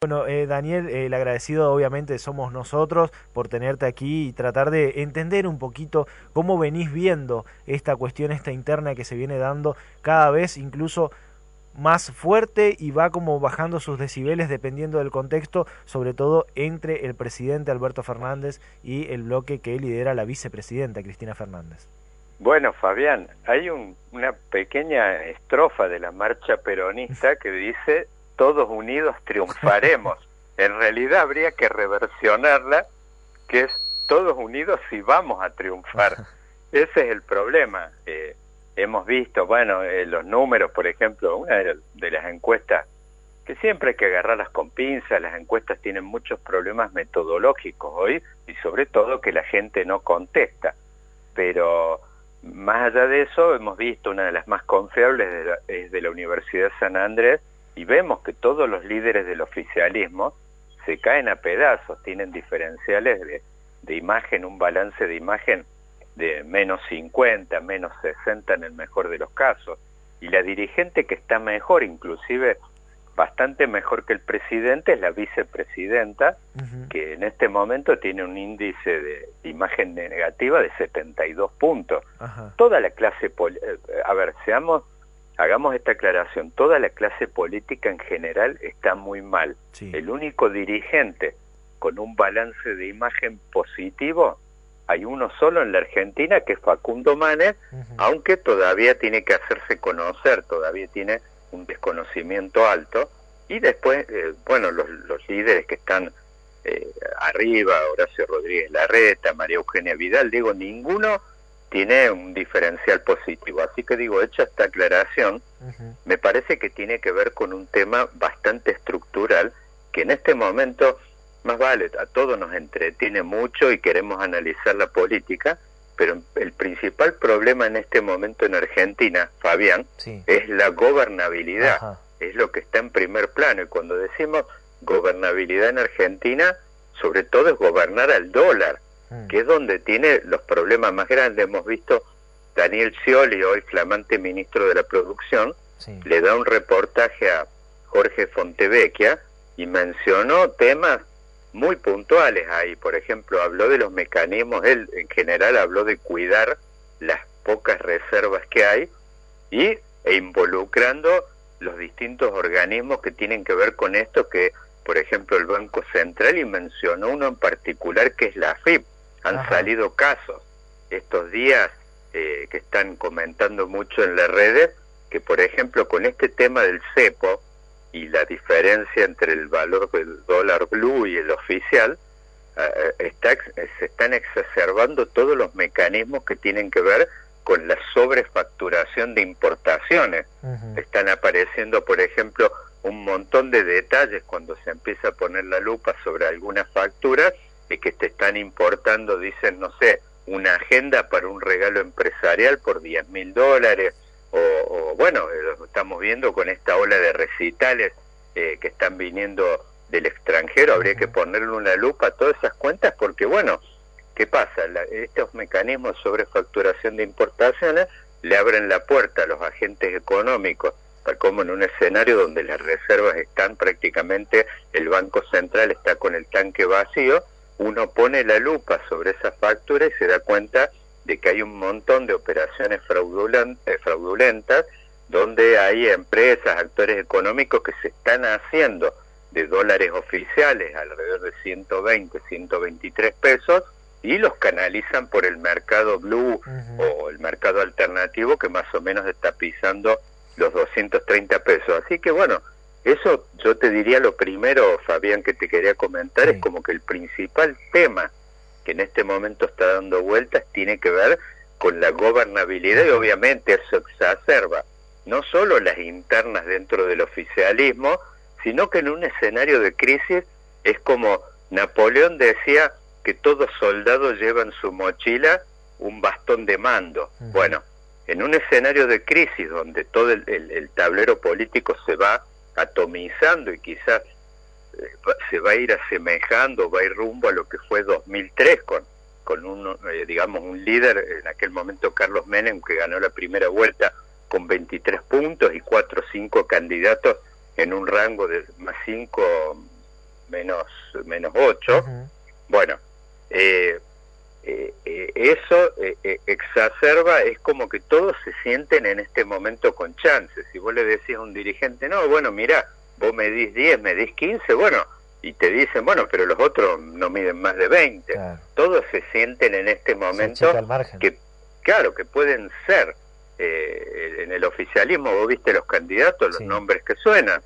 Bueno, Daniel, el agradecido obviamente somos nosotros por tenerte aquí y tratar de entender un poquito cómo venís viendo esta cuestión, esta interna que se viene dando cada vez incluso más fuerte y va como bajando sus decibeles dependiendo del contexto, sobre todo entre el presidente Alberto Fernández y el bloque que lidera la vicepresidenta Cristina Fernández. Bueno, Fabián, hay una pequeña estrofa de la marcha peronista que dice: todos unidos triunfaremos. En realidad habría que reversionarla, que es: todos unidos sí vamos a triunfar. Ese es el problema. Hemos visto, bueno, los números, por ejemplo, una de las encuestas, que siempre hay que agarrarlas con pinzas. Las encuestas tienen muchos problemas metodológicos hoy, y sobre todo que la gente no contesta. Pero más allá de eso, hemos visto una de las más confiables es de la Universidad de San Andrés, y vemos que todos los líderes del oficialismo se caen a pedazos, tienen diferenciales de imagen, un balance de imagen de -50, -60 en el mejor de los casos, y la dirigente que está mejor, inclusive bastante mejor que el presidente, es la vicepresidenta, que en este momento tiene un índice de imagen negativa de 72 puntos. Toda la clase, hagamos esta aclaración, toda la clase política en general está muy mal. Sí. El único dirigente con un balance de imagen positivo, hay uno solo en la Argentina, que es Facundo Manes, aunque todavía tiene que hacerse conocer, todavía tiene un desconocimiento alto. Y después, bueno, los líderes que están arriba, Horacio Rodríguez Larreta, María Eugenia Vidal, digo, ninguno tiene un diferencial positivo. Así que digo, hecha esta aclaración, me parece que tiene que ver con un tema bastante estructural, que en este momento, más vale, a todos nos entretiene mucho y queremos analizar la política, pero el principal problema en este momento en Argentina, Fabián, sí, es la gobernabilidad. Es lo que está en primer plano, y cuando decimos gobernabilidad en Argentina, sobre todo es gobernar al dólar, que es donde tiene los problemas más grandes. Hemos visto Daniel Scioli, hoy flamante ministro de la Producción, sí, le da un reportaje a Jorge Fontevecchia y mencionó temas muy puntuales ahí. Por ejemplo, habló de los mecanismos, él en general habló de cuidar las pocas reservas que hay e involucrando los distintos organismos que tienen que ver con esto, que por ejemplo el Banco Central, y mencionó uno en particular que es la AFIP. Han salido casos estos días que están comentando mucho en las redes, que por ejemplo con este tema del cepo y la diferencia entre el valor del dólar blue y el oficial, se están exacerbando todos los mecanismos que tienen que ver con la sobrefacturación de importaciones. Están apareciendo, por ejemplo, un montón de detalles cuando se empieza a poner la lupa sobre algunas facturas, de que te están importando, dicen, no sé, una agenda para un regalo empresarial por $10.000, o bueno, lo estamos viendo con esta ola de recitales que están viniendo del extranjero. Habría que ponerle una lupa a todas esas cuentas, porque bueno, ¿qué pasa? Estos mecanismos sobre facturación de importaciones le abren la puerta a los agentes económicos, tal como en un escenario donde las reservas están prácticamente, el Banco Central está con el tanque vacío. Uno pone la lupa sobre esa factura y se da cuenta de que hay un montón de operaciones fraudulentas, donde hay empresas, actores económicos que se están haciendo de dólares oficiales alrededor de 120, 123 pesos, y los canalizan por el mercado blue o el mercado alternativo, que más o menos está pisando los 230 pesos. Así que bueno, eso yo te diría lo primero, Fabián, que te quería comentar, es como que el principal tema que en este momento está dando vueltas tiene que ver con la gobernabilidad, y obviamente eso exacerba no solo las internas dentro del oficialismo, sino que en un escenario de crisis es como Napoleón decía que todo soldado lleva en su mochila un bastón de mando. Bueno, en un escenario de crisis donde todo el tablero político se va atomizando y quizás se va a ir asemejando, va a ir rumbo a lo que fue 2003 con un líder, en aquel momento Carlos Menem, que ganó la primera vuelta con 23 puntos y 4 o 5 candidatos en un rango de más 5 menos 8. Bueno, eso exacerba, es como que todos se sienten en este momento con chances. Si vos le decís a un dirigente, no, bueno, mira, vos medís 10, medís 15, bueno, y te dicen, bueno, pero los otros no miden más de 20. Claro. Todos se sienten en este momento que, claro, que pueden ser, en el oficialismo, vos viste los candidatos, los nombres que suenan.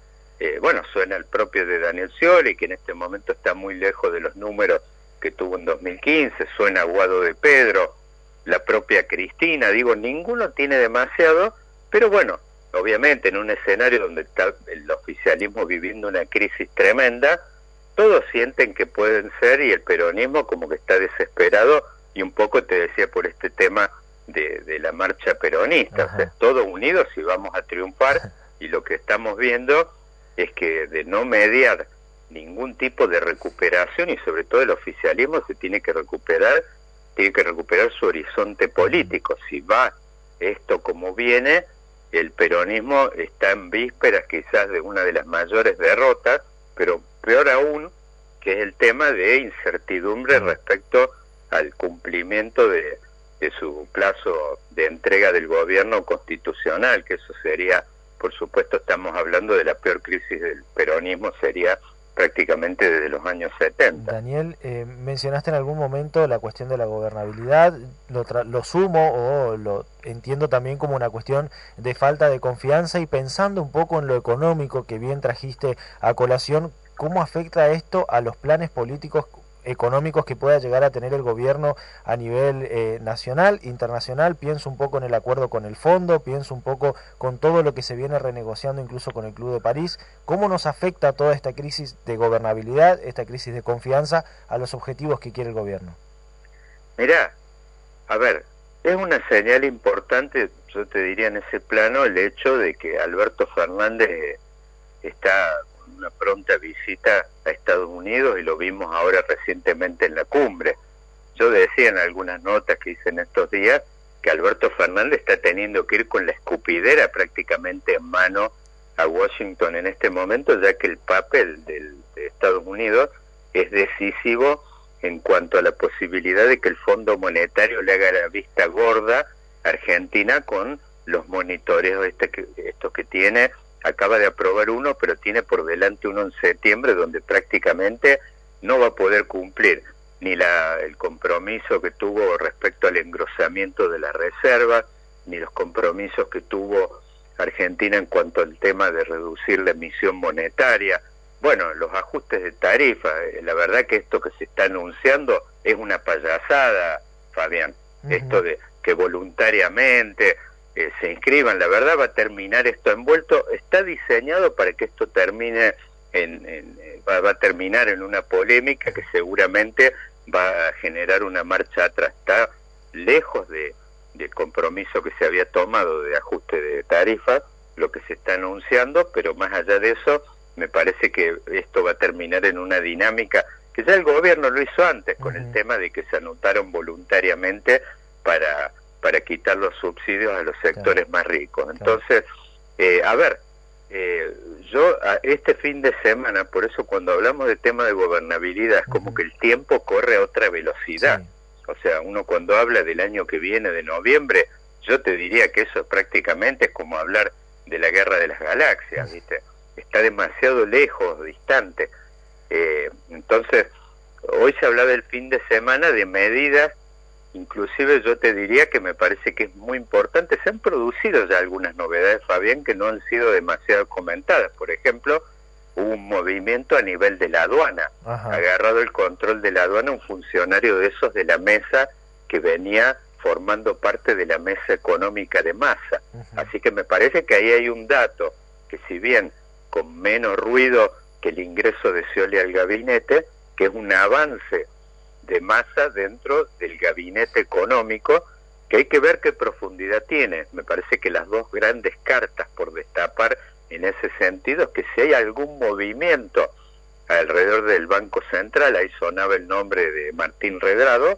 Bueno, suena el propio de Daniel Scioli, que en este momento está muy lejos de los números que tuvo en 2015, suena Guado de Pedro, la propia Cristina, digo, ninguno tiene demasiado, pero bueno, obviamente en un escenario donde está el oficialismo viviendo una crisis tremenda, todos sienten que pueden ser, y el peronismo como que está desesperado, y un poco te decía por este tema de la marcha peronista, o sea, todos unidos y vamos a triunfar, y lo que estamos viendo es que de no mediar ningún tipo de recuperación, y sobre todo el oficialismo se tiene que recuperar su horizonte político. Si va esto como viene, el peronismo está en vísperas quizás de una de las mayores derrotas, pero peor aún, que es el tema de incertidumbre respecto al cumplimiento de su plazo de entrega del gobierno constitucional, que eso sería, por supuesto, estamos hablando de la peor crisis del peronismo, sería prácticamente desde los años 70. Daniel, mencionaste en algún momento la cuestión de la gobernabilidad, lo sumo o lo entiendo también como una cuestión de falta de confianza, y pensando un poco en lo económico que bien trajiste a colación, ¿cómo afecta esto a los planes políticos económicos que pueda llegar a tener el gobierno a nivel nacional, internacional? Pienso un poco en el acuerdo con el fondo, pienso un poco con todo lo que se viene renegociando incluso con el Club de París. ¿Cómo nos afecta toda esta crisis de gobernabilidad, esta crisis de confianza a los objetivos que quiere el gobierno? Mirá, a ver, es una señal importante, yo te diría en ese plano, el hecho de que Alberto Fernández está con una pronta visita a Estados Unidos, y lo vimos ahora recientemente en la cumbre. Yo decía en algunas notas que hice en estos días que Alberto Fernández está teniendo que ir con la escupidera prácticamente en mano a Washington en este momento, ya que el papel de Estados Unidos es decisivo en cuanto a la posibilidad de que el Fondo Monetario le haga la vista gorda a Argentina con los monitoreos estos que tiene. Acaba de aprobar uno, pero tiene por delante uno en septiembre, donde prácticamente no va a poder cumplir ni el compromiso que tuvo respecto al engrosamiento de la reserva, ni los compromisos que tuvo Argentina en cuanto al tema de reducir la emisión monetaria. Bueno, los ajustes de tarifa, la verdad que esto que se está anunciando es una payasada, Fabián. Esto de que voluntariamente se inscriban, la verdad va a terminar esto envuelto, está diseñado para que esto termine va a terminar en una polémica que seguramente va a generar una marcha atrás. Está lejos del compromiso que se había tomado de ajuste de tarifas, lo que se está anunciando, pero más allá de eso, me parece que esto va a terminar en una dinámica que ya el gobierno lo hizo antes, con el tema de que se anotaron voluntariamente para quitar los subsidios a los sectores más ricos. Entonces, yo este fin de semana, por eso cuando hablamos de tema de gobernabilidad, es como que el tiempo corre a otra velocidad. O sea, uno cuando habla del año que viene, de noviembre, yo te diría que eso prácticamente es como hablar de la guerra de las galaxias, ¿viste? Está demasiado lejos, distante. Entonces, hoy se hablaba del fin de semana de medidas. Inclusive yo te diría que me parece que es muy importante. Se han producido ya algunas novedades, Fabián, que no han sido demasiado comentadas. Por ejemplo, hubo un movimiento a nivel de la aduana. Ha agarrado el control de la aduana un funcionario de esos de la mesa que venía formando parte de la mesa económica de Massa. Así que me parece que ahí hay un dato que, si bien con menos ruido que el ingreso de Scioli al gabinete, que es un avance de Massa dentro del gabinete económico, que hay que ver qué profundidad tiene. Me parece que las dos grandes cartas por destapar en ese sentido es que si hay algún movimiento alrededor del Banco Central, ahí sonaba el nombre de Martín Redrado,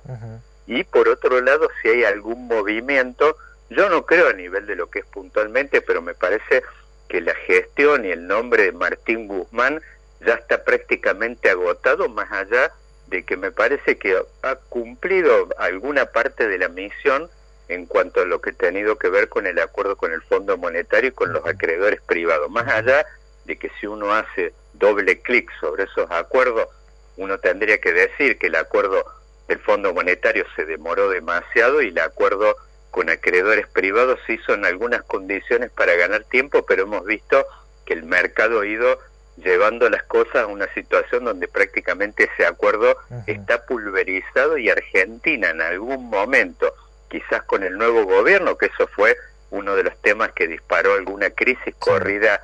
y por otro lado, si hay algún movimiento, yo no creo a nivel de lo que es puntualmente, pero me parece que la gestión y el nombre de Martín Guzmán ya está prácticamente agotado, más allá de que me parece que ha cumplido alguna parte de la misión en cuanto a lo que ha tenido que ver con el acuerdo con el Fondo Monetario y con los acreedores privados. Más allá de que si uno hace doble clic sobre esos acuerdos, uno tendría que decir que el acuerdo del Fondo Monetario se demoró demasiado y el acuerdo con acreedores privados se hizo en algunas condiciones para ganar tiempo, pero hemos visto que el mercado ha ido llevando las cosas a una situación donde prácticamente ese acuerdo está pulverizado y Argentina en algún momento, quizás con el nuevo gobierno, que eso fue uno de los temas que disparó alguna crisis corrida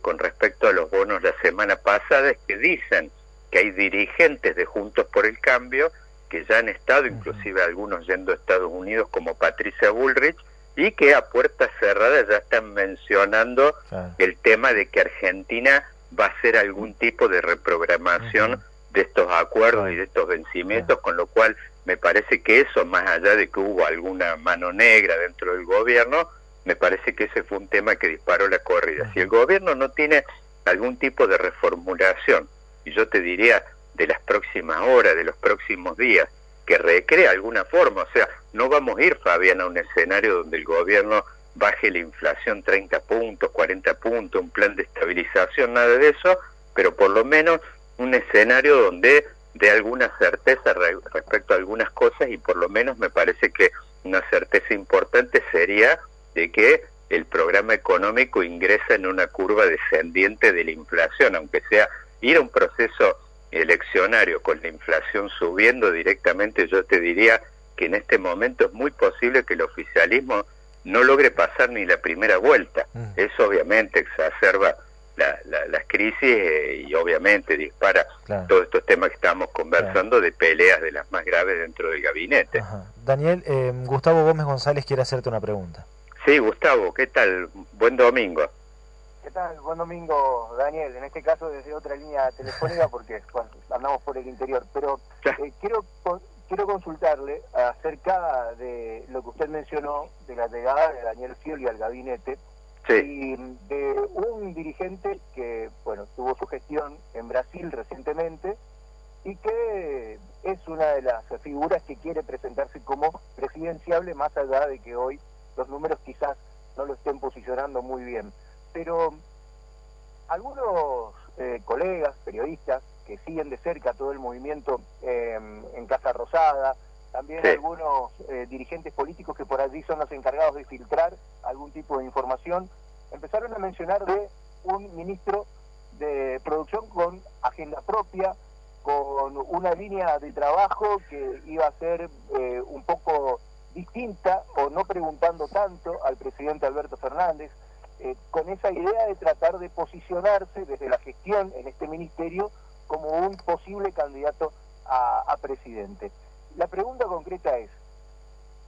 con respecto a los bonos la semana pasada, es que dicen que hay dirigentes de Juntos por el Cambio que ya han estado, inclusive algunos yendo a Estados Unidos como Patricia Bullrich, y que a puertas cerradas ya están mencionando el tema de que Argentina va a hacer algún tipo de reprogramación de estos acuerdos y de estos vencimientos, con lo cual me parece que eso, más allá de que hubo alguna mano negra dentro del gobierno, me parece que ese fue un tema que disparó la corrida. Si el gobierno no tiene algún tipo de reformulación, y yo te diría de las próximas horas, de los próximos días, que recree alguna forma, o sea, no vamos a ir, Fabián, a un escenario donde el gobierno baje la inflación 30 puntos, 40 puntos, un plan de estabilización, nada de eso, pero por lo menos un escenario donde dé alguna certeza respecto a algunas cosas, y por lo menos me parece que una certeza importante sería de que el programa económico ingresa en una curva descendiente de la inflación, aunque sea ir a un proceso eleccionario con la inflación subiendo directamente. Yo te diría que en este momento es muy posible que el oficialismo no logre pasar ni la primera vuelta. Eso obviamente exacerba las crisis y obviamente dispara todos estos temas que estamos conversando de peleas de las más graves dentro del gabinete. Daniel, Gustavo Gómez González quiere hacerte una pregunta. Sí, Gustavo, ¿qué tal? Buen domingo. ¿Qué tal? Buen domingo, Daniel. En este caso desde otra línea telefónica porque andamos por el interior. Pero quiero consultarle acerca de lo que usted mencionó de la llegada de Daniel Scioli al gabinete y de un dirigente que, bueno, tuvo su gestión en Brasil recientemente y que es una de las figuras que quiere presentarse como presidenciable, más allá de que hoy los números quizás no lo estén posicionando muy bien. Pero algunos colegas, periodistas, que siguen de cerca todo el movimiento en Casa Rosada, también algunos dirigentes políticos que por allí son los encargados de filtrar algún tipo de información, empezaron a mencionar de un ministro de producción con agenda propia, con una línea de trabajo que iba a ser un poco distinta o no preguntando tanto al presidente Alberto Fernández, con esa idea de tratar de posicionarse desde la gestión en este ministerio como un posible candidato a presidente. La pregunta concreta es,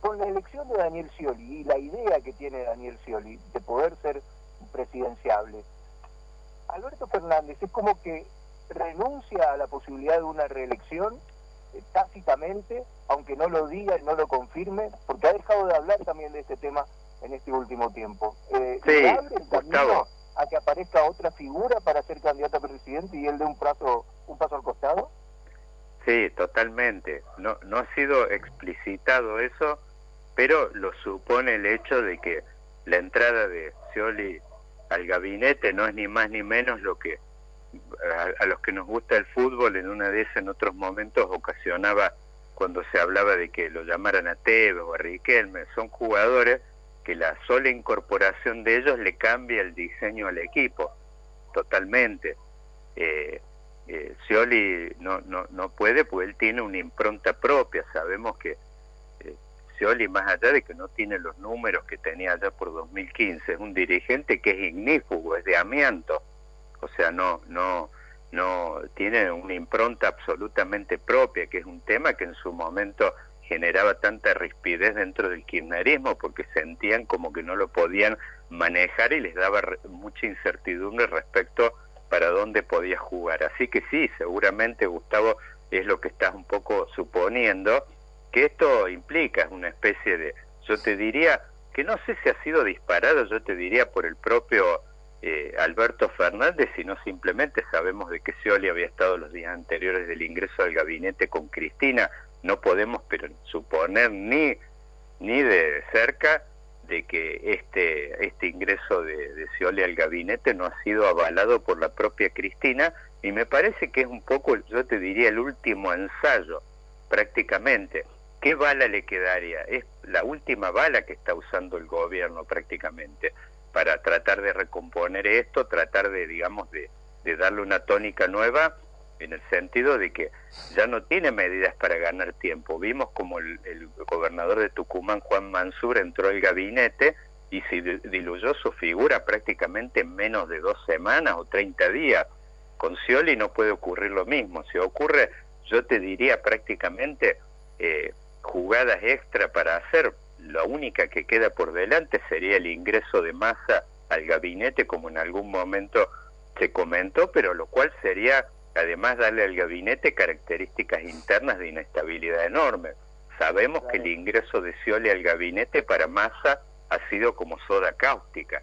con la elección de Daniel Scioli y la idea que tiene Daniel Scioli de poder ser presidenciable, Alberto Fernández es como que renuncia a la posibilidad de una reelección tácitamente, aunque no lo diga y no lo confirme, porque ha dejado de hablar también de este tema en este último tiempo. ¿Le abre el camino a que aparezca otra figura para ser candidato a presidente y él dé un paso al costado? Sí, totalmente. No ha sido explicitado eso, pero lo supone el hecho de que la entrada de Scioli al gabinete no es ni más ni menos lo que a los que nos gusta el fútbol en una de esas en otros momentos ocasionaba cuando se hablaba de que lo llamaran a Tevez o a Riquelme. Son jugadores que la sola incorporación de ellos le cambia el diseño al equipo totalmente. Scioli no puede, pues él tiene una impronta propia. Sabemos que Scioli, más allá de que no tiene los números que tenía allá por 2015, es un dirigente que es ignífugo, es de amianto, o sea, no tiene una impronta absolutamente propia, que es un tema que en su momento generaba tanta rispidez dentro del kirchnerismo, porque sentían como que no lo podían manejar y les daba mucha incertidumbre respecto para dónde podía jugar. Así que sí, seguramente, Gustavo, es lo que estás un poco suponiendo, que esto implica una especie de, yo te diría, que no sé si ha sido disparado, yo te diría por el propio Alberto Fernández, sino simplemente sabemos de que Scioli había estado los días anteriores del ingreso al gabinete con Cristina. No podemos pero suponer ni de cerca de que este ingreso de Scioli al gabinete no ha sido avalado por la propia Cristina, y me parece que es un poco, yo te diría, el último ensayo, prácticamente. ¿Qué bala le quedaría? Es la última bala que está usando el gobierno prácticamente para tratar de recomponer esto, tratar de, digamos, de darle una tónica nueva, en el sentido de que ya no tiene medidas para ganar tiempo. Vimos como el gobernador de Tucumán, Juan Mansur, entró al gabinete y se diluyó su figura prácticamente en menos de 2 semanas o 30 días. Con Scioli no puede ocurrir lo mismo. Si ocurre, yo te diría prácticamente jugadas extra para hacer. La única que queda por delante sería el ingreso de Massa al gabinete, como en algún momento se comentó, pero lo cual sería además darle al gabinete características internas de inestabilidad enorme. Sabemos que el ingreso de Scioli al gabinete para Massa ha sido como soda cáustica.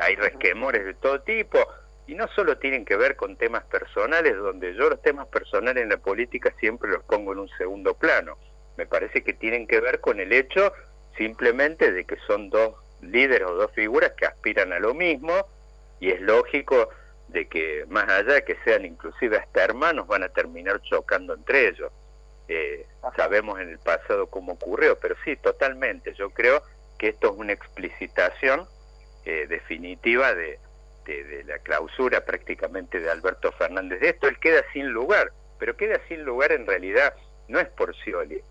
Hay resquemores de todo tipo, y no solo tienen que ver con temas personales, donde yo los temas personales en la política siempre los pongo en un segundo plano. Me parece que tienen que ver con el hecho simplemente de que son 2 líderes o 2 figuras que aspiran a lo mismo, y es lógico de que más allá de que sean inclusive hasta hermanos, van a terminar chocando entre ellos. Sabemos en el pasado cómo ocurrió, pero sí, totalmente. Yo creo que esto es una explicitación definitiva de la clausura prácticamente de Alberto Fernández. De esto él queda sin lugar, pero queda sin lugar en realidad no es por Scioli,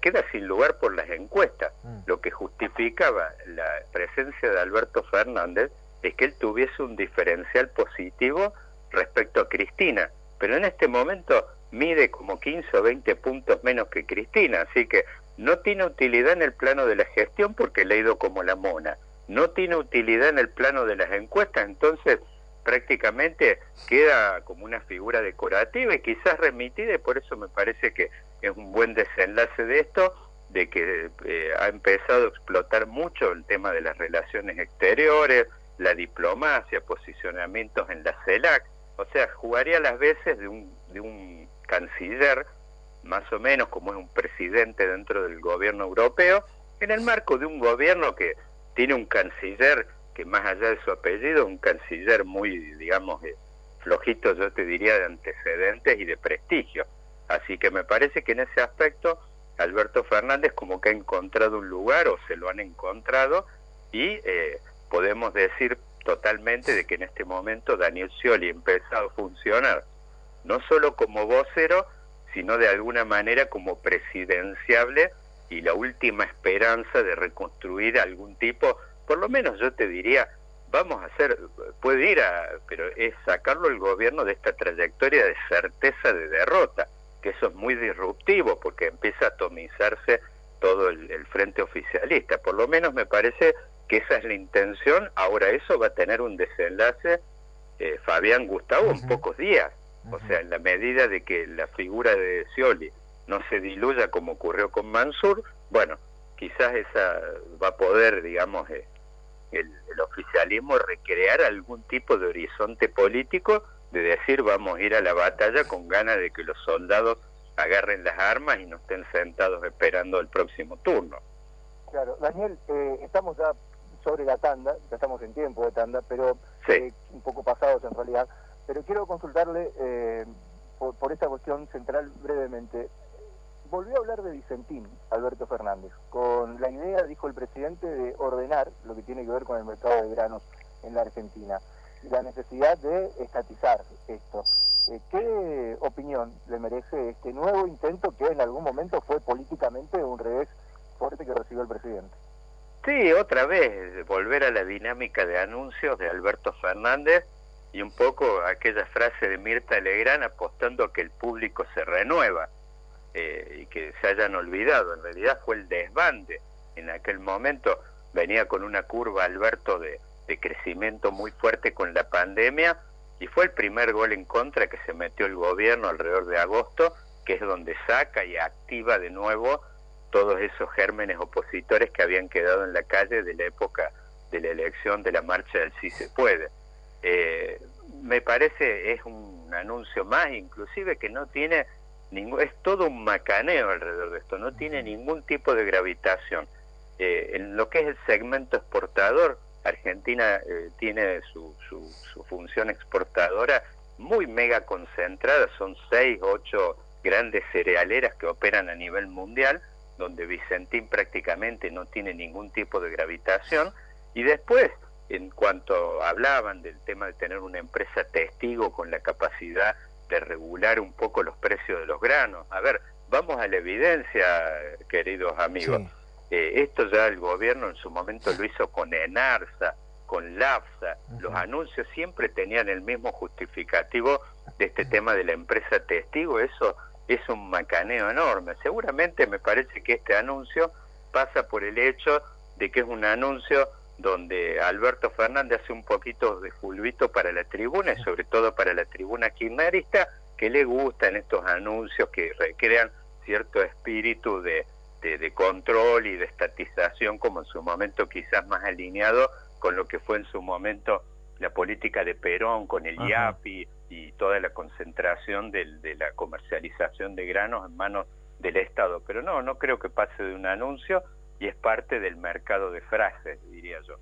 queda sin lugar por las encuestas. Lo que justificaba la presencia de Alberto Fernández es que él tuviese un diferencial positivo respecto a Cristina, pero en este momento mide como 15 o 20 puntos menos que Cristina, así que no tiene utilidad en el plano de la gestión porque le ha ido como la mona, no tiene utilidad en el plano de las encuestas, entonces prácticamente queda como una figura decorativa y quizás remitida, y por eso me parece que es un buen desenlace de esto, de que ha empezado a explotar mucho el tema de las relaciones exteriores, la diplomacia, posicionamientos en la CELAC, o sea, jugaría las veces de un canciller, más o menos como es un presidente dentro del gobierno europeo, en el marco de un gobierno que tiene un canciller que más allá de su apellido, es un canciller muy, digamos, flojito, yo te diría, de antecedentes y de prestigio. Así que me parece que en ese aspecto Alberto Fernández como que ha encontrado un lugar, o se lo han encontrado, y podemos decir totalmente de que en este momento Daniel Scioli ha empezado a funcionar no solo como vocero, sino de alguna manera como presidenciable y la última esperanza de reconstruir algún tipo, por lo menos yo te diría, vamos a hacer, puede ir pero es sacarlo el gobierno de esta trayectoria de certeza de derrota, que eso es muy disruptivo porque empieza a atomizarse todo el frente oficialista. Por lo menos me parece que esa es la intención. Ahora eso va a tener un desenlace, Fabián, Gustavo, en pocos días. O sea, en la medida de que la figura de Scioli no se diluya como ocurrió con Mansur, bueno, quizás esa va a poder, digamos, el oficialismo recrear algún tipo de horizonte político, de decir vamos a ir a la batalla con ganas de que los soldados agarren las armas y no estén sentados esperando el próximo turno. Claro, Daniel, estamos ya sobre la tanda, ya estamos en tiempo de tanda, pero sí, un poco pasados en realidad, pero quiero consultarle por esta cuestión central brevemente. Volvió a hablar de Vicentín, Alberto Fernández, con la idea, dijo el presidente, de ordenar lo que tiene que ver con el mercado de granos en la Argentina y la necesidad de estatizar esto. ¿Qué opinión le merece este nuevo intento que en algún momento fue políticamente un revés fuerte que recibió el presidente? Sí, otra vez, volver a la dinámica de anuncios de Alberto Fernández y un poco aquella frase de Mirta Legrand apostando a que el público se renueva. Y que se hayan olvidado, en realidad fue el desbande. En aquel momento venía con una curva Alberto de crecimiento muy fuerte con la pandemia, y fue el primer gol en contra que se metió el gobierno alrededor de agosto, que es donde saca y activa de nuevo todos esos gérmenes opositores que habían quedado en la calle de la época de la elección de la marcha del Sí se puede. Me parece es un anuncio más, inclusive que no tiene es todo un macaneo alrededor de esto, no tiene ningún tipo de gravitación. En lo que es el segmento exportador, Argentina tiene su función exportadora muy mega concentrada, son 6, 8 grandes cerealeras que operan a nivel mundial, donde Vicentín prácticamente no tiene ningún tipo de gravitación. Y después, en cuanto hablaban del tema de tener una empresa testigo con la capacidad de regular un poco los precios de los granos, a ver, vamos a la evidencia, queridos amigos. Sí. Esto ya el gobierno en su momento lo hizo con ENARSA, con LAFSA. Los anuncios siempre tenían el mismo justificativo de este tema de la empresa testigo. Eso es un macaneo enorme. Seguramente me parece que este anuncio pasa por el hecho de que es un anuncio donde Alberto Fernández hace un poquito de fulbito para la tribuna, y sobre todo para la tribuna kirchnerista, que le gustan estos anuncios que recrean cierto espíritu de control y de estatización, como en su momento quizás más alineado con lo que fue en su momento la política de Perón, con el IAPI y toda la concentración de la comercialización de granos en manos del Estado. Pero no creo que pase de un anuncio, y es parte del mercado de frases, diría yo.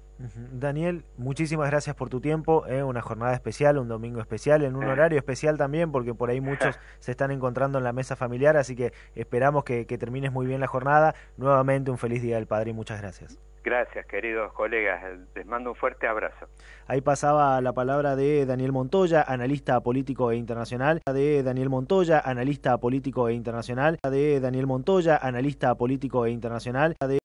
Daniel, muchísimas gracias por tu tiempo, una jornada especial, un domingo especial, en un horario especial también, porque por ahí muchos se están encontrando en la mesa familiar, así que esperamos que termines muy bien la jornada. Nuevamente un feliz Día del Padre y muchas gracias. Gracias, queridos colegas, les mando un fuerte abrazo. Ahí pasaba la palabra de Daniel Montoya, analista político e internacional, de Daniel Montoya, analista político e internacional, de Daniel Montoya, analista político e internacional, de